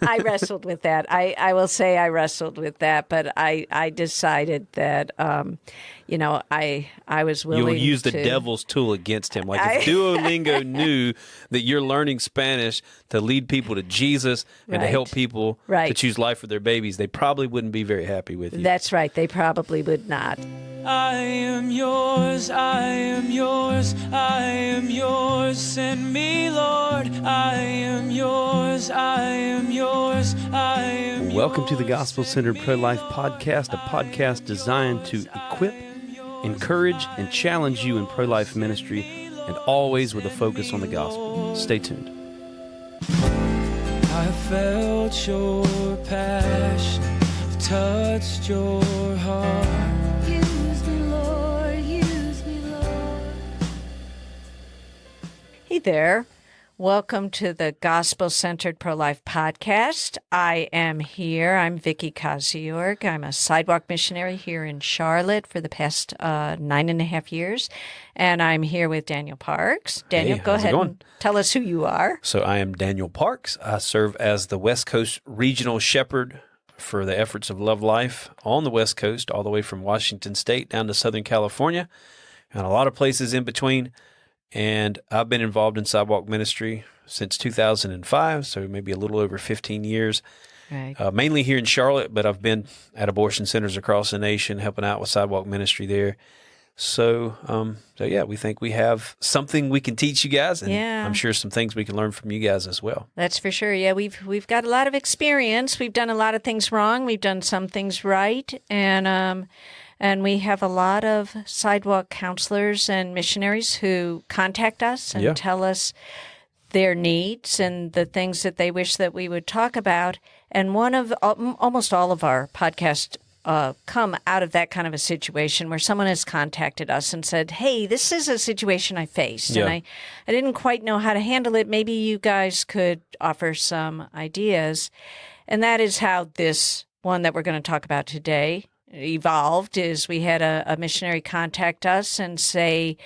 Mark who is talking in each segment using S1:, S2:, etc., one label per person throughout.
S1: I wrestled with that. I will say I wrestled with that, but I decided that, I was willing to...
S2: You'll use the devil's tool against him. Like if Duolingo knew that you're learning Spanish to lead people to Jesus and to help people to choose life for their babies, they probably wouldn't be very happy with you.
S1: That's right. They probably would not.
S3: I am yours, I am yours, I am yours, send me, Lord. I am yours, I am yours, I am yours.
S4: Welcome to the Gospel-Centered Pro-Life Podcast, a podcast designed to equip, encourage, and challenge you in pro-life ministry, and always with a focus on the gospel. Stay tuned.
S3: I felt your passion, I've touched your heart.
S1: Hey there. Welcome to the Gospel-Centered Pro-Life Podcast. I am here. I'm Vicki Kaziorg. I'm a sidewalk missionary here in Charlotte for the past 9.5 years. And I'm here with Daniel Parks. Daniel, go ahead and tell us who you are.
S2: So I am Daniel Parks. I serve as the West Coast Regional Shepherd for the efforts of Love Life on the West Coast, all the way from Washington State down to Southern California, and a lot of places in between. And I've been involved in sidewalk ministry since 2005, so maybe a little over 15 years, mainly here in Charlotte, but I've been at abortion centers across the nation helping out with sidewalk ministry there. So we think we have something we can teach you guys, and I'm sure some things we can learn from you guys as well.
S1: That's for sure. Yeah, we've got a lot of experience. We've done a lot of things wrong. We've done some things right, and we have a lot of sidewalk counselors and missionaries who contact us and tell us their needs and the things that they wish that we would talk about. And almost all of our podcasts come out of that kind of a situation where someone has contacted us and said, hey, this is a situation I faced, and I didn't quite know how to handle it. Maybe you guys could offer some ideas. And that is how this one that we're going to talk about today evolved. Is we had a missionary contact us and say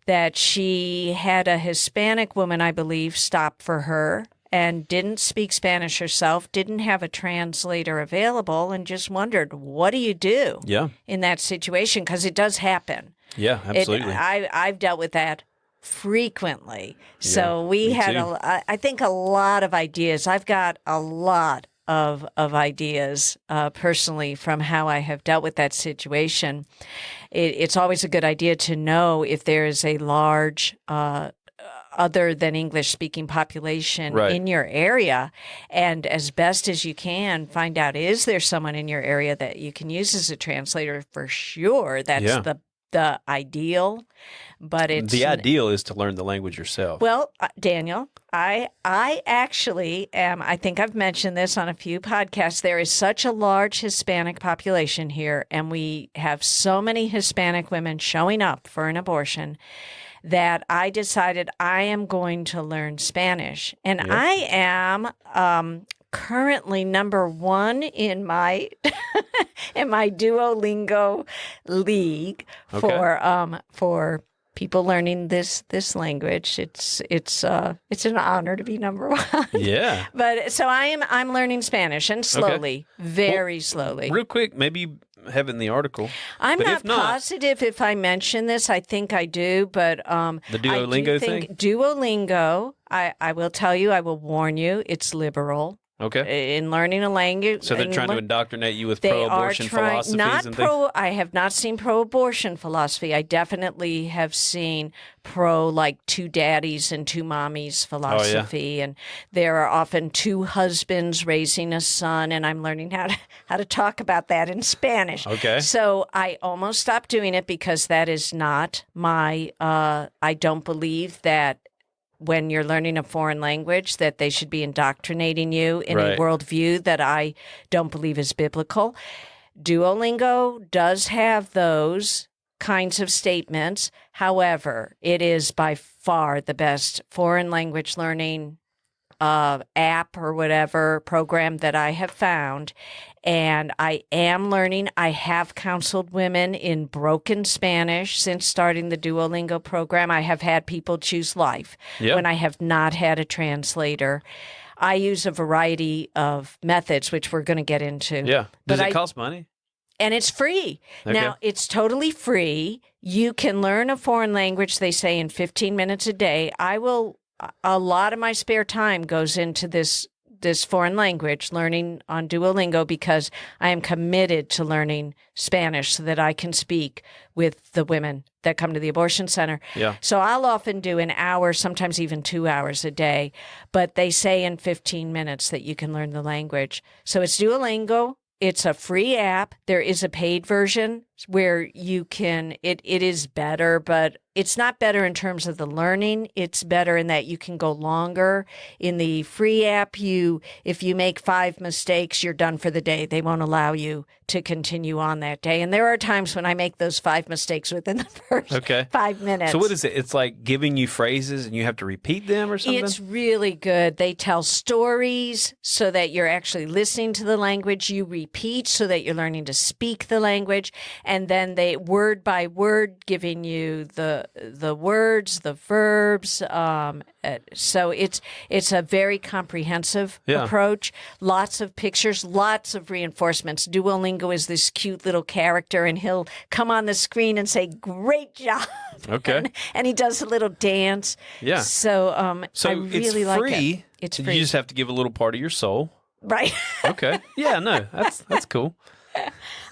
S1: that she had a Hispanic woman, I believe, stop for her and didn't speak Spanish herself, didn't have a translator available, and just wondered, what do you do in that situation? Because it does happen.
S2: Yeah, absolutely.
S1: I've dealt with that frequently. So we had, I think, a lot of ideas. I've got a lot of ideas personally from how I have dealt with that situation. It's always a good idea to know if there is a large other than English-speaking population in your area, and as best as you can, find out, is there someone in your area that you can use as a translator? For sure, that's the ideal. But the
S2: ideal is to learn the language yourself.
S1: Well, Daniel, I actually am, I think I've mentioned this on a few podcasts, there is such a large Hispanic population here, and we have so many Hispanic women showing up for an abortion, that I decided I am going to learn Spanish. And I am currently number one in my in my Duolingo league for people learning this language. It's an honor to be number one.
S2: Yeah.
S1: But so I'm learning Spanish, and slowly, very slowly.
S2: Real quick, maybe you have it in the article.
S1: I'm not positive if I mention this. I think I do, but
S2: the Duolingo thing.
S1: Duolingo, I will tell you, I will warn you, it's liberal.
S2: Okay.
S1: In learning a language.
S2: So they're trying to indoctrinate you with pro-abortion philosophies and things?
S1: I have not seen pro-abortion philosophy. I definitely have seen like two daddies and two mommies philosophy. And there are often two husbands raising a son, and I'm learning how to talk about that in Spanish.
S2: Okay.
S1: So I almost stopped doing it because that is not my, I don't believe that when you're learning a foreign language, that they should be indoctrinating you in a worldview that I don't believe is biblical. Duolingo does have those kinds of statements. However, it is by far the best foreign language learning app or whatever program that I have found. And I am learning. I have counseled women in broken Spanish since starting the Duolingo program. I have had people choose life when I have not had a translator. I use a variety of methods, which we're going to get into.
S2: Yeah. Does
S1: But
S2: it cost money?
S1: And it's free.
S2: Okay.
S1: Now, it's totally free. You can learn a foreign language, they say, in 15 minutes a day. A lot of my spare time goes into this foreign language, learning on Duolingo, because I am committed to learning Spanish so that I can speak with the women that come to the abortion center.
S2: Yeah.
S1: So I'll often do an hour, sometimes even 2 hours a day, but they say in 15 minutes that you can learn the language. So it's Duolingo. It's a free app. There is a paid version where you can, it is better, but it's not better in terms of the learning. It's better in that you can go longer. In the free app, if you make 5 mistakes, you're done for the day. They won't allow you to continue on that day. And there are times when I make those 5 mistakes within the first 5 minutes.
S2: So what is it? It's like giving you phrases and you have to repeat them or something?
S1: It's really good. They tell stories so that you're actually listening to the language. You repeat so that you're learning to speak the language. And then they, word by word, giving you the words, the verbs. So it's a very comprehensive approach. Lots of pictures, lots of reinforcements. Duolingo is this cute little character, and he'll come on the screen and say, "Great job."
S2: Okay.
S1: And he does a little dance.
S2: Yeah.
S1: So I really like it. It's free.
S2: You just have to give a little part of your soul.
S1: Right.
S2: Okay. Yeah, no, that's cool.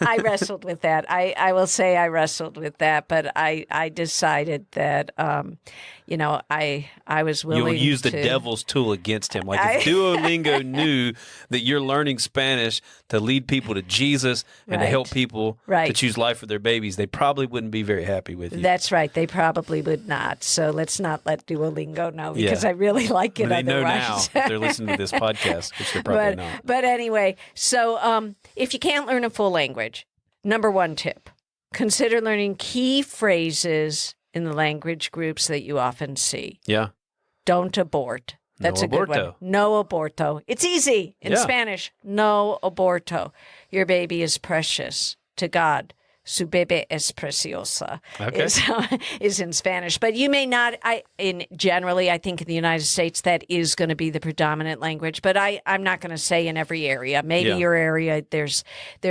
S1: I wrestled with that. I will say I wrestled with that, but I decided that, I was willing to.
S2: You'll use the devil's tool against him. Like if Duolingo knew that you're learning Spanish to lead people to Jesus and to help people to choose life for their babies, they probably wouldn't be very happy with you.
S1: That's right. They probably would not. So let's not let Duolingo know, because I really like it.
S2: They know now
S1: otherwise.
S2: if they're listening to this podcast, which they're probably not.
S1: But anyway, so if you can't learn a full language, number 1 tip, consider learning key phrases in the language groups that you often see.
S2: Yeah.
S1: Don't abort. That's
S2: No
S1: a good
S2: aborto.
S1: one. No aborto. It's easy in Spanish. No aborto. Your baby is precious to God. Su bebé es preciosa is in Spanish. But you may not, generally, I think in the United States, that is going to be the predominant language. But I'm not going to say in every area. Maybe your area, there's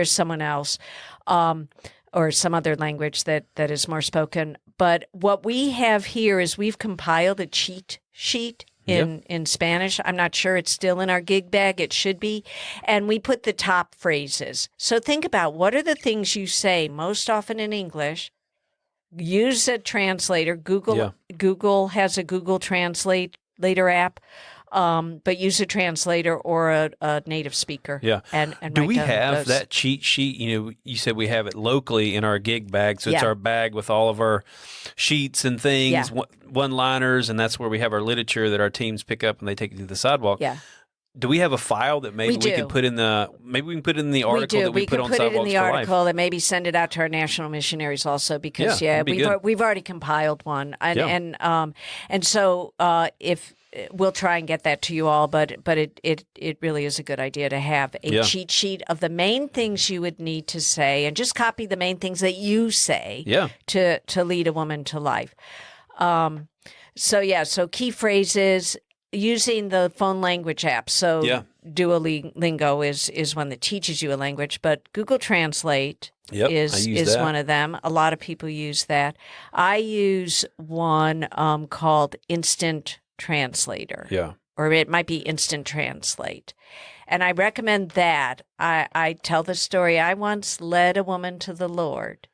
S1: someone else or some other language that is more spoken. But what we have here is we've compiled a cheat sheet in Spanish. I'm not sure it's still in our gig bag. It should be. And we put the top phrases. So think about, what are the things you say most often in English? Use a translator. Google has a Google Translator app. But use a translator or a native speaker.
S2: Yeah.
S1: And
S2: do
S1: write
S2: we
S1: down
S2: have
S1: those.
S2: that cheat sheet? You said we have it locally in our gig bag. So it's our bag with all of our sheets and things, one-liners, and that's where we have our literature that our teams pick up and they take it to the sidewalk.
S1: Yeah.
S2: Do we have a file that maybe we can put in the article that we put on Sidewalks for Life? We can put it in the article
S1: and maybe send it out to our national missionaries also, because we've already compiled one. And so if we'll try and get that to you all, but it really is a good idea to have a cheat sheet of the main things you would need to say, and just copy the main things that you say to lead a woman to life. So key phrases using the phone language app. So Duolingo is one that teaches you a language, but Google Translate is one of them. A lot of people use that. I use one called Instant Translator. Yeah. Or it might be Instant Translate. And I recommend that. I tell the story. I once led a woman to the Lord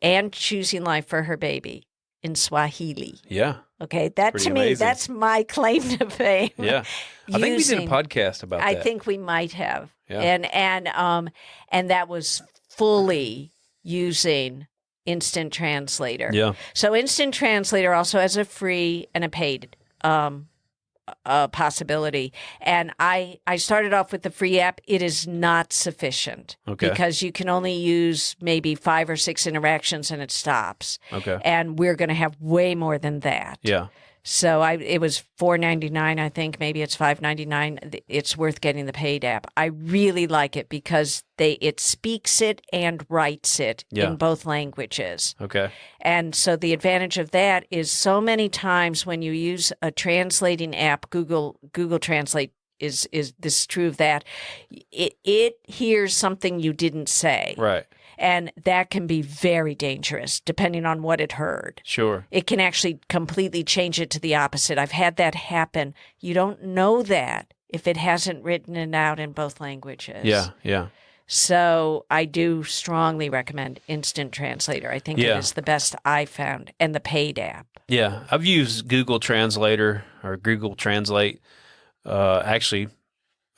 S1: and choosing life for her baby in Swahili. Yeah. Okay. That to me, that's my claim to fame. Yeah.
S2: I think we did a podcast about that.
S1: I think we might have. Yeah. And that was fully using Instant Translator. Yeah. So Instant Translator also has a free and a paid possibility. And I started off with the free app. It is not sufficient because you can only use maybe 5 or 6 interactions and it stops. Okay. And we're going to have way more than that. Yeah. So it was $4.99, I think. Maybe it's $5.99. It's worth getting the paid app. I really like it because it speaks it and writes it in both languages. Okay. And so the advantage of that is so many times when you use a translating app, Google Translate, is this true of that? It hears something you didn't say.
S2: Right.
S1: And that can be very dangerous depending on what it heard.
S2: Sure.
S1: It can actually completely change it to the opposite. I've had that happen. You don't know that if it hasn't written it out in both languages.
S2: Yeah, yeah.
S1: So I do strongly recommend Instant Translator. I think it is the best I've found, and the paid app.
S2: Yeah, I've used Google Translator or Google Translate. Actually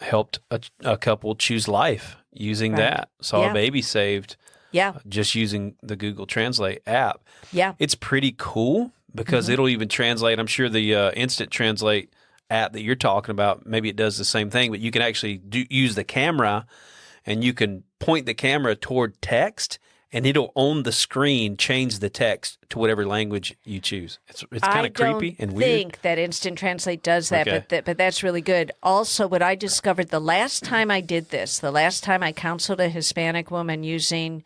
S2: helped a couple choose life using that. Saw a baby saved.
S1: Yeah.
S2: Just using the Google Translate app.
S1: Yeah.
S2: It's pretty cool because it'll even translate. I'm sure the Instant Translate app that you're talking about, maybe it does the same thing, but you can actually use the camera and you can point the camera toward text and it'll on the screen change the text to whatever language you choose. It's kind of creepy and weird.
S1: I think that Instant Translate does that, but that's really good. Also, what I discovered the last time I did this, the last time I counseled a Hispanic woman using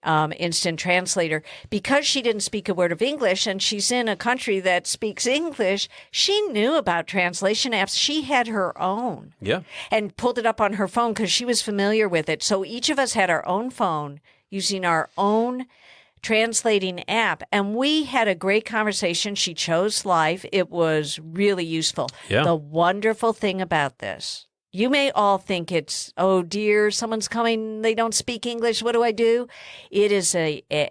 S1: Instant Translator, because she didn't speak a word of English and she's in a country that speaks English, she knew about translation apps. She had her own.
S2: Yeah.
S1: And pulled it up on her phone because she was familiar with it. So each of us had our own phone using our own translating app. And we had a great conversation. She chose life. It was really useful.
S2: Yeah.
S1: The wonderful thing about this, you may all think it's, oh dear, someone's coming, they don't speak English, what do I do? It is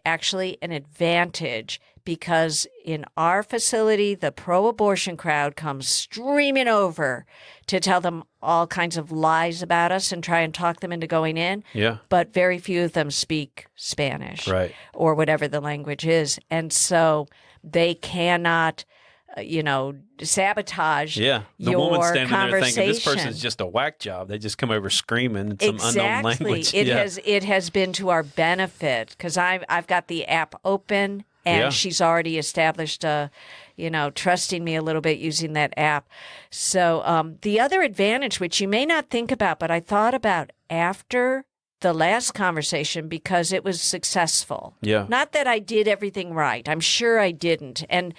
S1: actually an advantage because in our facility, the pro-abortion crowd comes streaming over to tell them all kinds of lies about us and try and talk them into going in.
S2: Yeah.
S1: But very few of them speak Spanish or whatever the language is. And so they cannot sabotage
S2: the
S1: your
S2: woman standing there
S1: conversation.
S2: thinking this person's just a whack job. They just come over screaming in some unknown language.
S1: It has been to our benefit because I've got the app open and she's already established trusting me a little bit using that app. So the other advantage, which you may not think about, but I thought about after the last conversation because it was successful.
S2: Yeah.
S1: Not that I did everything right. I'm sure I didn't. And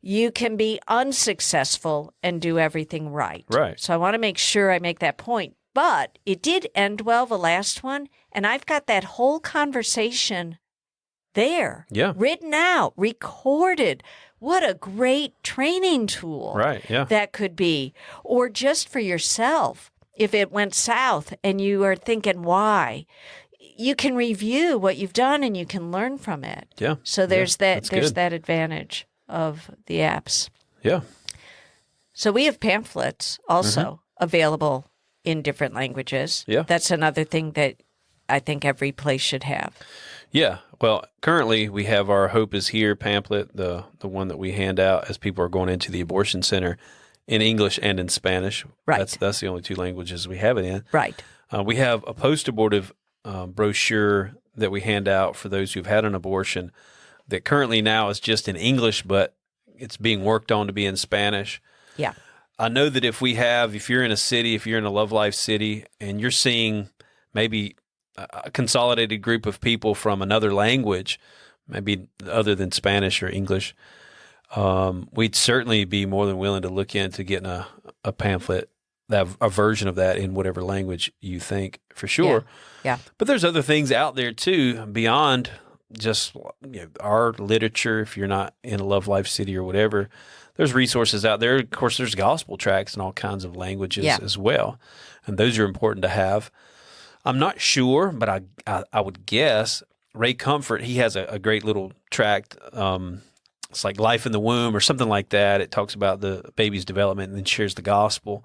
S1: you can be unsuccessful and do everything right.
S2: Right.
S1: So I want to make sure I make that point. But it did end well, the last one, and I've got that whole conversation there.
S2: Yeah.
S1: Written out, recorded. What a great training tool.
S2: Right, yeah.
S1: That could be. Or just for yourself, if it went south and you are thinking why, you can review what you've done and you can learn from it.
S2: Yeah.
S1: So there's that advantage of the apps.
S2: Yeah.
S1: So we have pamphlets also available in different languages.
S2: Yeah.
S1: That's another thing that I think every place should have.
S2: Yeah. Well, currently we have our Hope is Here pamphlet, the one that we hand out as people are going into the abortion center in English and in Spanish.
S1: Right.
S2: That's the only two languages we have it in.
S1: Right.
S2: We have a post-abortive brochure that we hand out for those who've had an abortion that currently now is just in English, but it's being worked on to be in Spanish.
S1: Yeah.
S2: I know that if you're in a city, if you're in a Love Life city, and you're seeing maybe a consolidated group of people from another language, maybe other than Spanish or English, we'd certainly be more than willing to look into getting a pamphlet, a version of that in whatever language you think, for sure.
S1: Yeah.
S2: But there's other things out there too, beyond just our literature. If you're not in a Love Life city or whatever, there's resources out there. Of course, there's gospel tracts in all kinds of languages as well, and those are important to have. I'm not sure, but I would guess Ray Comfort, he has a great little tract. It's like Life in the Womb or something like that. It talks about the baby's development and then shares the gospel.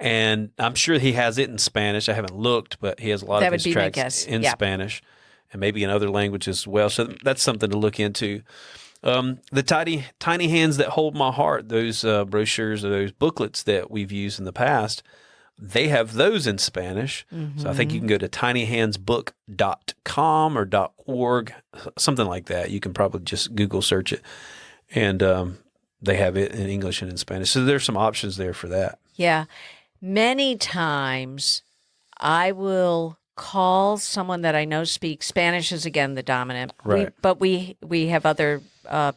S2: And I'm sure he has it in Spanish. I haven't looked, but he has a lot of his tracts in Spanish and maybe in other languages as well. So that's something to look into. The Tiny Hands That Hold My Heart, those brochures or those booklets that we've used in the past, they have those in Spanish. So I think you can go to tinyhandsbook.com or .org, something like that. You can probably just Google search it, and they have it in English and in Spanish. So there's some options there for that.
S1: Yeah. Many times I will call someone that I know speaks Spanish is again the dominant.
S2: Right.
S1: But we have other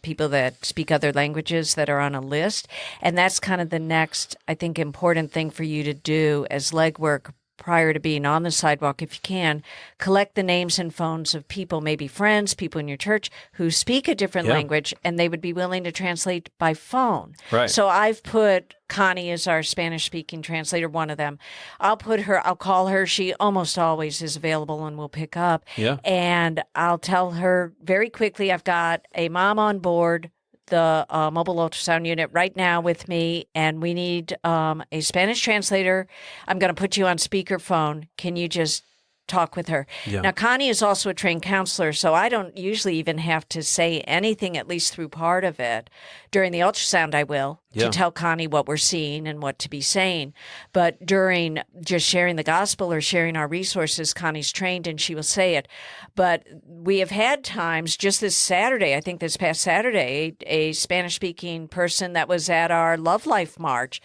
S1: people that speak other languages that are on a list, and that's kind of the next, I think, important thing for you to do as legwork prior to being on the sidewalk. If you can, collect the names and phones of people, maybe friends, people in your church who speak a different language, and they would be willing to translate by phone.
S2: Right.
S1: So I've put Connie as our Spanish-speaking translator, one of them. I'll call her. She almost always is available and will pick up.
S2: Yeah.
S1: And I'll tell her very quickly, I've got a mom on board, the mobile ultrasound unit right now with me, and we need a Spanish translator. I'm going to put you on speakerphone. Can you just talk with her?
S2: Yeah.
S1: Now, Connie is also a trained counselor, so I don't usually even have to say anything, at least through part of it. During the ultrasound, I will, to tell Connie what we're seeing and what to be saying. But during just sharing the gospel or sharing our resources, Connie's trained and she will say it. But we have had times, just this Saturday, I think this past Saturday, a Spanish-speaking person that was at our Love Life March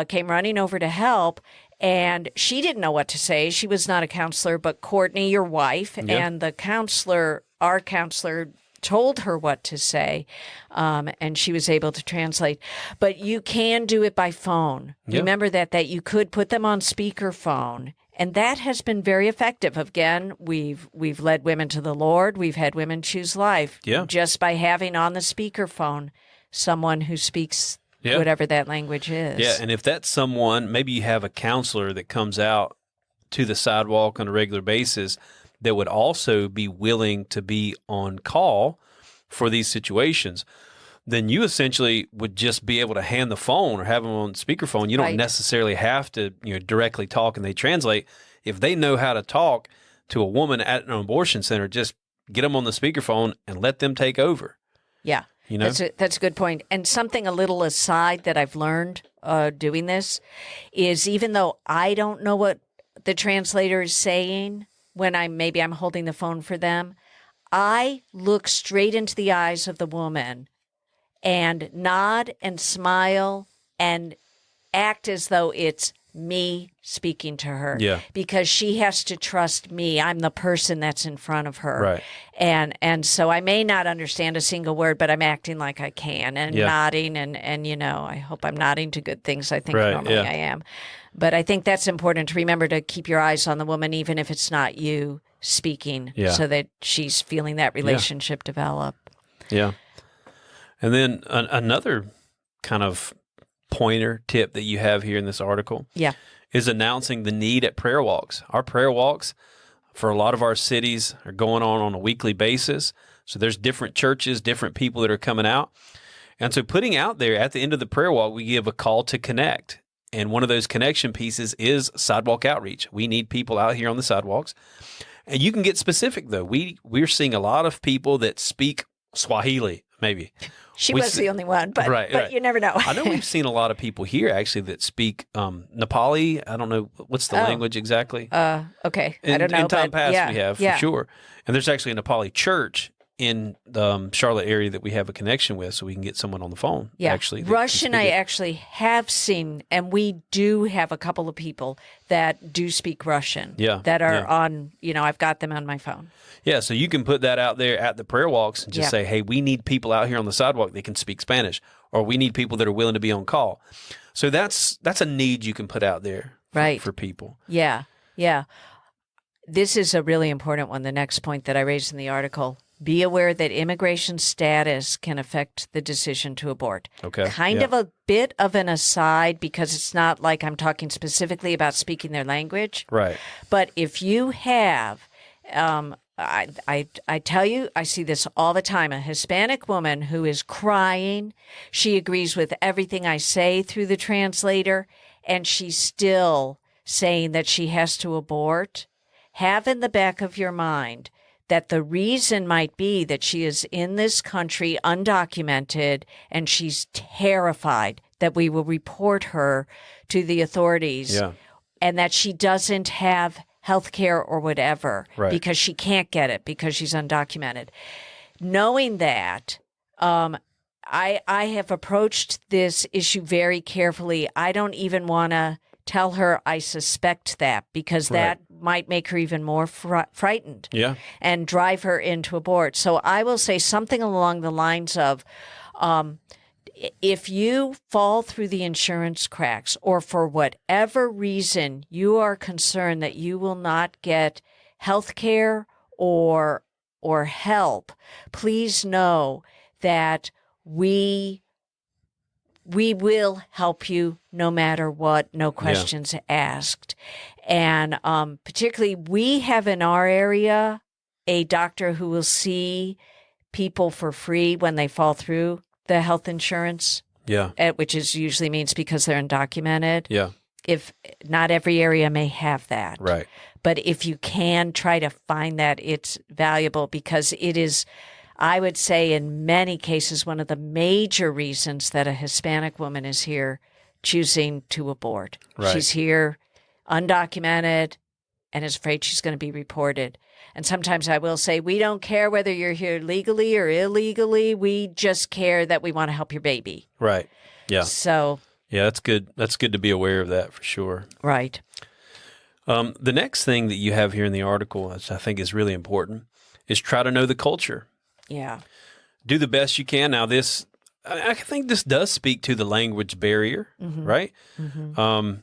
S1: came running over to help. And she didn't know what to say. She was not a counselor, but Courtney, your wife, and the counselor, our counselor, told her what to say, and she was able to translate. But you can do it by phone.
S2: Yeah.
S1: Remember that you could put them on speakerphone, and that has been very effective. Again, we've led women to the Lord. We've had women choose life just by having on the speakerphone someone who speaks whatever that language is.
S2: Yeah, and if that's someone, maybe you have a counselor that comes out to the sidewalk on a regular basis that would also be willing to be on call for these situations, then you essentially would just be able to hand the phone or have them on speakerphone. You don't necessarily have to directly talk and they translate. If they know how to talk to a woman at an abortion center, just get them on the speakerphone and let them take over.
S1: Yeah.
S2: You know?
S1: That's a good point. And something a little aside that I've learned doing this is, even though I don't know what the translator is saying when I'm holding the phone for them, I look straight into the eyes of the woman and nod and smile and act as though it's me speaking to her.
S2: Yeah.
S1: Because she has to trust me. I'm the person that's in front of her.
S2: Right.
S1: And so I may not understand a single word, but I'm acting like I can and nodding and I hope I'm nodding to good things. I think normally I am. But I think that's important to remember, to keep your eyes on the woman, even if it's not you speaking, so that she's feeling that relationship develop.
S2: Yeah. And then another kind of pointer tip that you have here in this article is announcing the need at prayer walks. Our prayer walks for a lot of our cities are going on a weekly basis. So there's different churches, different people that are coming out. And so putting out there at the end of the prayer walk, we give a call to connect. And one of those connection pieces is Sidewalk Outreach. We need people out here on the sidewalks. And you can get specific, though. We're seeing a lot of people that speak Swahili, maybe.
S1: She was the only one, but you never know.
S2: I know we've seen a lot of people here, actually, that speak Nepali. I don't know, what's the language exactly?
S1: Okay. I don't know.
S2: In time past, we have, for sure. And there's actually a Nepali church in the Charlotte area that we have a connection with, so we can get someone on the phone.
S1: Yeah,
S2: actually,
S1: Russian I actually have seen, and we do have a couple of people that do speak Russian. That are on. I've got them on my phone. Yeah,
S2: so you can put that out there at the prayer walks and just say, "Hey, we need people out here on the sidewalk that can speak Spanish, or we need people that are willing to be on call." So that's a need you can put out there, for people.
S1: Yeah. This is a really important one. The next point that I raised in the article. Be aware that immigration status can affect the decision to abort.
S2: Okay.
S1: Kind of a bit of an aside, because it's not like I'm talking specifically about speaking their language.
S2: Right.
S1: But if you have, I tell you, I see this all the time, a Hispanic woman who is crying. She agrees with everything I say through the translator, and she's still saying that she has to abort. Have in the back of your mind that the reason might be that she is in this country undocumented, and she's terrified that we will report her to the authorities, and that she doesn't have health care or whatever because she can't get it because she's undocumented. Knowing that, I have approached this issue very carefully. I don't even want to tell her I suspect that, because that might make her even more frightened and drive her into abort. So I will say something along the lines of, if you fall through the insurance cracks, or for whatever reason you are concerned that you will not get health care or help, please know that we will help you no matter what, no questions asked. And particularly, we have in our area a doctor who will see people for free when they fall through the health insurance, which is usually means because they're undocumented.
S2: Yeah.
S1: If not every area may have that.
S2: Right.
S1: But if you can try to find that, it's valuable, because it is, I would say, in many cases, one of the major reasons that a Hispanic woman is here choosing to abort.
S2: Right.
S1: She's here undocumented and is afraid she's going to be reported. And sometimes I will say, we don't care whether you're here legally or illegally. We just care that we want to help your baby.
S2: Right. Yeah.
S1: So.
S2: Yeah, that's good. That's good to be aware of that for sure.
S1: Right.
S2: The next thing that you have here in the article, which I think is really important, is try to know the culture.
S1: Yeah.
S2: Do the best you can. Now, I think this does speak to the language barrier, right? Mm-hmm.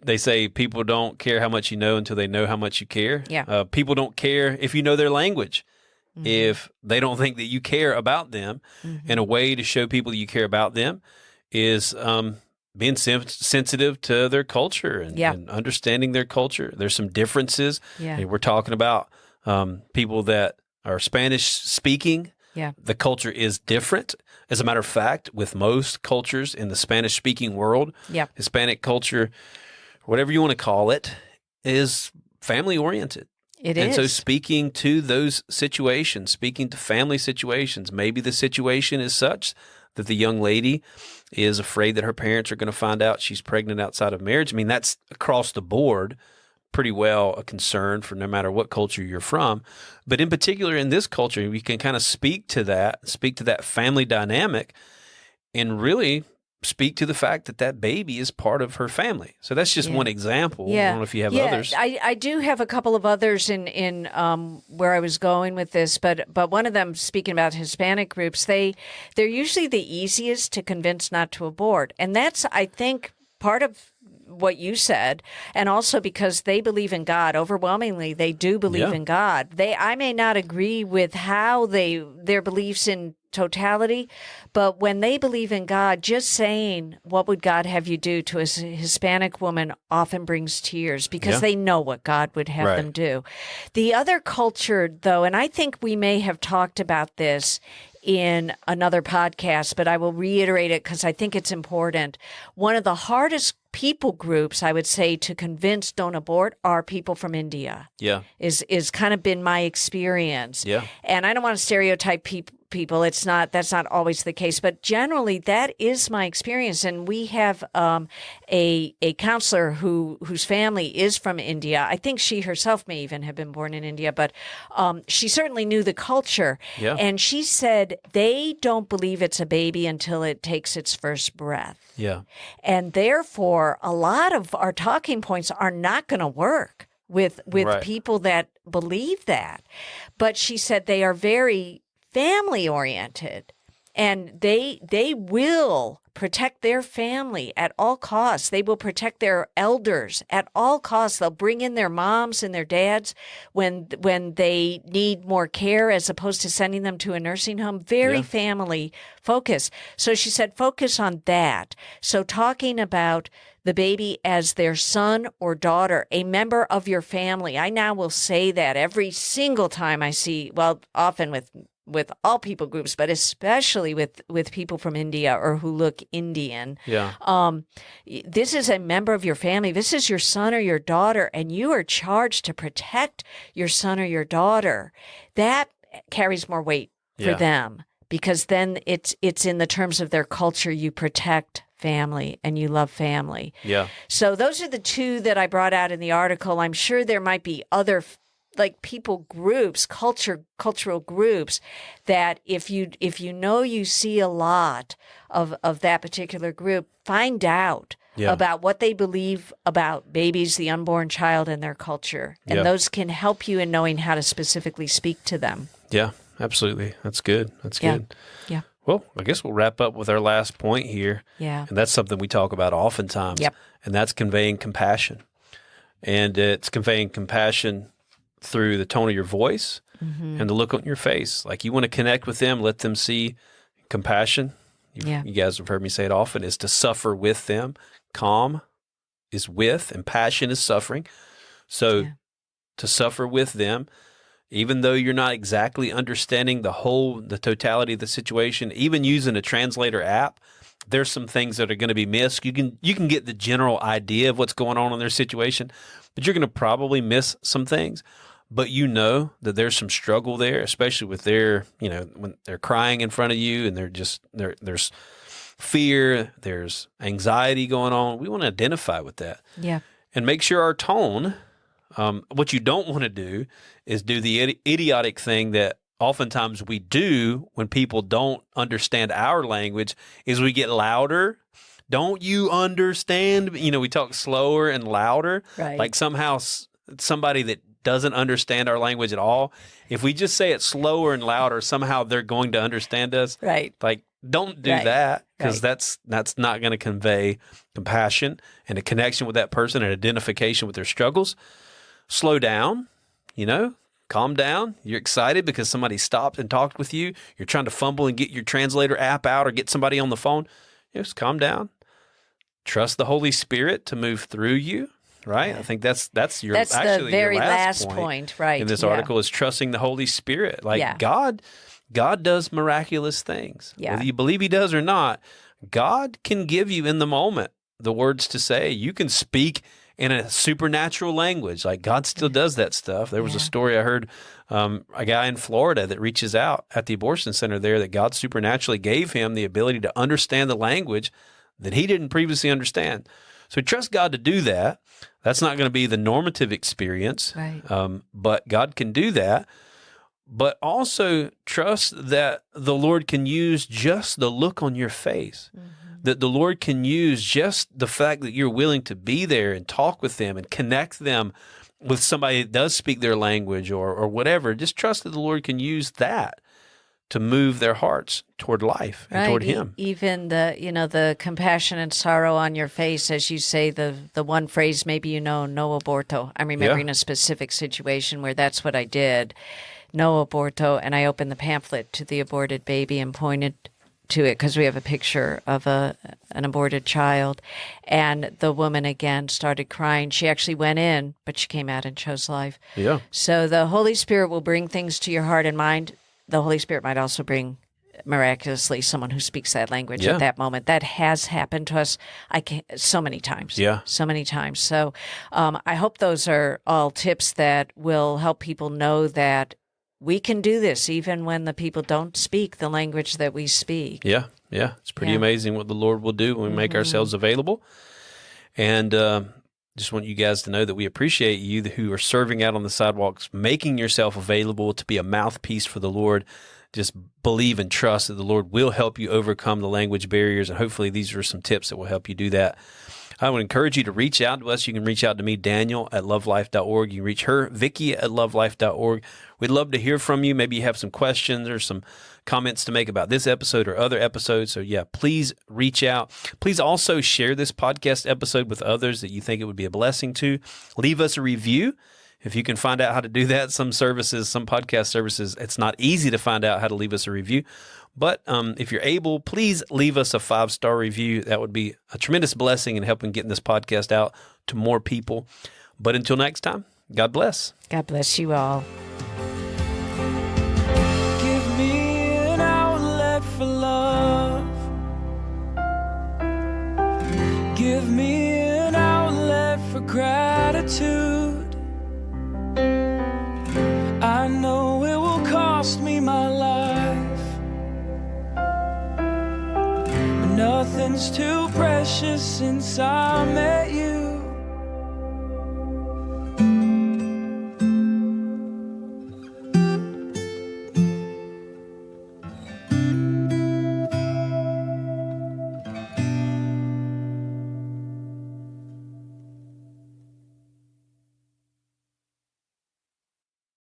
S2: They say people don't care how much you know until they know how much you care.
S1: Yeah.
S2: People don't care if you know their language, if they don't think that you care about them. And a way to show people that you care about them is being sensitive to their culture and understanding their culture. There's some differences.
S1: Yeah.
S2: And we're talking about people that are Spanish speaking.
S1: Yeah.
S2: The culture is different. As a matter of fact, with most cultures in the Spanish speaking world, Hispanic culture, whatever you want to call it, is family oriented. And so speaking to those situations, speaking to family situations, maybe the situation is such that the young lady is afraid that her parents are going to find out she's pregnant outside of marriage. I mean, that's across the board pretty well a concern for no matter what culture you're from. But in particular, in this culture, we can kind of speak to that family dynamic, and really speak to the fact that that baby is part of her family. So that's just one example. I don't know if you have others.
S1: I do have a couple of others in where I was going with this, but one of them, speaking about Hispanic groups, they're usually the easiest to convince not to abort. And that's, I think, part of what you said, and also because they believe in God. Overwhelmingly, they do believe in God. I may not agree with how their beliefs in totality, but when they believe in God, just saying, what would God have you do, to a Hispanic woman often brings tears, because they know what God would have them do. The other culture, though, and I think we may have talked about this in another podcast, but I will reiterate it because I think it's important. One of the hardest people groups, I would say, to convince don't abort are people from India. Yeah. Is kind of been my experience. Yeah. And I don't want to stereotype people. That's not always the case, but generally that is my experience. And we have a counselor whose family is from India. I think she herself may even have been born in India, but she certainly knew the culture. Yeah. And she said they don't believe it's a baby until it takes its first breath. Yeah. And therefore, a lot of our talking points are not going to work with people that believe that. But she said they are very family oriented, and they will protect their family at all costs. They will protect their elders at all costs. They'll bring in their moms and their dads when they need more care, as opposed to sending them to a nursing home. Very family focused. So she said, focus on that. So talking about the baby as their son or daughter, a member of your family. I now will say that every single time I see, well, often with all people groups, but especially with people from India or who look Indian. Yeah. This is a member of your family. This is your son or your daughter, and you are charged to protect your son or your daughter. That carries more weight for them, because then it's in the terms of their culture. You protect family and you love family. Yeah. So those are the two that I brought out in the article. I'm sure there might be other like people groups, cultural groups, that if you know you see a lot of that particular group, find out
S2: Yeah.
S1: about what they believe about babies, the unborn child, and their culture. And
S2: Yeah.
S1: those can help you in knowing how to specifically speak to them.
S2: Yeah, absolutely. That's good. That's
S1: Yeah.
S2: good.
S1: Yeah.
S2: Well, I guess we'll wrap up with our last point here.
S1: Yeah.
S2: And that's something we talk about oftentimes.
S1: Yep.
S2: And that's conveying compassion. And it's conveying compassion through the tone of your voice and the look on your face. Like you want to connect with them, let them see compassion. You guys have heard me say it often, is to suffer with them. Calm is with, and passion is suffering. So to suffer with them, even though you're not exactly understanding the totality of the situation, even using a translator app, there's some things that are going to be missed. You can get the general idea of what's going on in their situation, but you're going to probably miss some things. But you know that there's some struggle there, especially with when they're crying in front of you and there's fear, there's anxiety going on. We want to identify with that.
S1: Yeah.
S2: And make sure our tone, what you don't want to do is do the idiotic thing that oftentimes we do when people don't understand our language, is we get louder. Don't you understand? We talk slower and louder.
S1: Right.
S2: Like somehow somebody that doesn't understand our language at all, if we just say it slower and louder, somehow they're going to understand us.
S1: Right.
S2: Like, don't do
S1: Right.
S2: that, because
S1: Right.
S2: that's not going to convey compassion and a connection with that person and identification with their struggles. Slow down, calm down. You're excited because somebody stopped and talked with you. You're trying to fumble and get your translator app out or get somebody on the phone. Just calm down. Trust the Holy Spirit to move through you. Right, I think that's
S1: the very last point, right?
S2: In this article is trusting the Holy Spirit. Like God does miraculous things.
S1: Yeah.
S2: Whether you believe He does or not, God can give you in the moment the words to say. You can speak in a supernatural language. Like God still does that stuff. There was a story I heard, a guy in Florida that reaches out at the abortion center there, that God supernaturally gave him the ability to understand the language that he didn't previously understand. So trust God to do that. That's not going to be the normative experience,
S1: Right.
S2: But God can do that. But also trust that the Lord can use just the look on your face, that the Lord can use just the fact that you're willing to be there and talk with them and connect them with somebody that does speak their language or whatever. Just trust that the Lord can use that to move their hearts toward life and toward Him.
S1: Even the compassion and sorrow on your face, as you say, the one phrase, maybe no aborto. I'm remembering a specific situation where that's what I did, no aborto, and I opened the pamphlet to the aborted baby and pointed to it because we have a picture of an aborted child, and the woman again started crying. She actually went in, but she came out and chose life.
S2: Yeah.
S1: So the Holy Spirit will bring things to your heart and mind. The Holy Spirit might also bring miraculously someone who speaks that language at that moment. That has happened to us so many times.
S2: Yeah.
S1: So many times. So I hope those are all tips that will help people know that we can do this even when the people don't speak the language that we speak.
S2: Yeah. It's pretty amazing what the Lord will do when we make ourselves available. And just want you guys to know that we appreciate you who are serving out on the sidewalks, making yourself available to be a mouthpiece for the Lord. Just believe and trust that the Lord will help you overcome the language barriers, and hopefully these are some tips that will help you do that. I would encourage you to reach out to us. You can reach out to me, Daniel, at lovelife.org. You can reach her, Vicky, at lovelife.org. We'd love to hear from you. Maybe you have some questions or some comments to make about this episode or other episodes. So please reach out. Please also share this podcast episode with others that you think it would be a blessing to. Leave us a review. If you can find out how to do that, some podcast services, it's not easy to find out how to leave us a review. But if you're able, please leave us a 5-star review. That would be a tremendous blessing in helping getting this podcast out to more people. But until next time, God bless.
S1: God bless you all.
S3: Give me an outlet for love. Give me an outlet for gratitude. I know it will cost me my life, but nothing's too precious since I met you.